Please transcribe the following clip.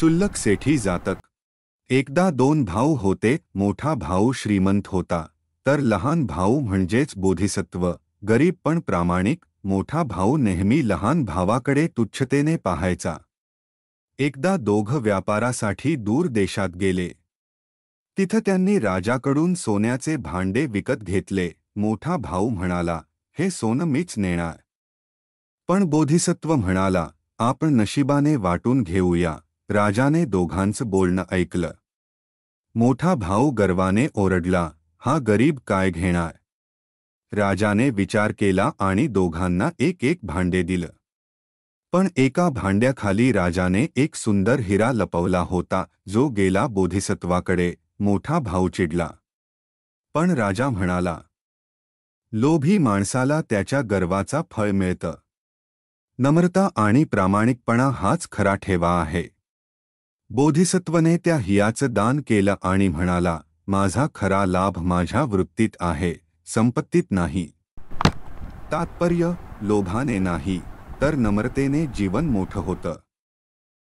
क्षुल्लक सेठी जातक। एकदा दोन भाऊ होते. मोठा भाऊ श्रीमंत होता, तर लहान भाऊ म्हणजेच बोधिसत्व गरीब पण प्रामाणिक. मोठा भाऊ नेहमी लहान भावाकडे तुच्छतेने पाहायचा. एकदा दोघं व्यापारासाठी दूर देशात गेले. तिथं त्यांनी राजाकडून सोन्याचे भांडे विकत घेतले. मोठा भाऊ म्हणाला, हे सोनं मीच नेणार. पण बोधिसत्व म्हणाला, आपण नशिबाने वाटून घेऊया. राजाने दोघांचं बोलणं ऐकलं. मोठा भाऊ गर्वाने ओरडला, हा गरीब काय घेणार. राजाने विचार केला आणि दोघांना एक एक भांडे दिलं. पण एका भांड्याखाली राजाने एक सुंदर हिरा लपवला होता, जो गेला बोधिसत्वाकडे. मोठा भाऊ चिडला. पण राजा म्हणाला, लोभी माणसाला त्याच्या गर्वाचा फळ मिळतं. नम्रता आणि प्रामाणिकपणा हाच खरा ठेवा आहे. बोधिसत्वने त्या हियाचं दान केलं आणि म्हणाला, माझा खरा लाभ माझ्या वृत्तीत आहे, संपत्तीत नाही. तात्पर्य, लोभाने नाही, तर नम्रतेने जीवन मोठं होतं.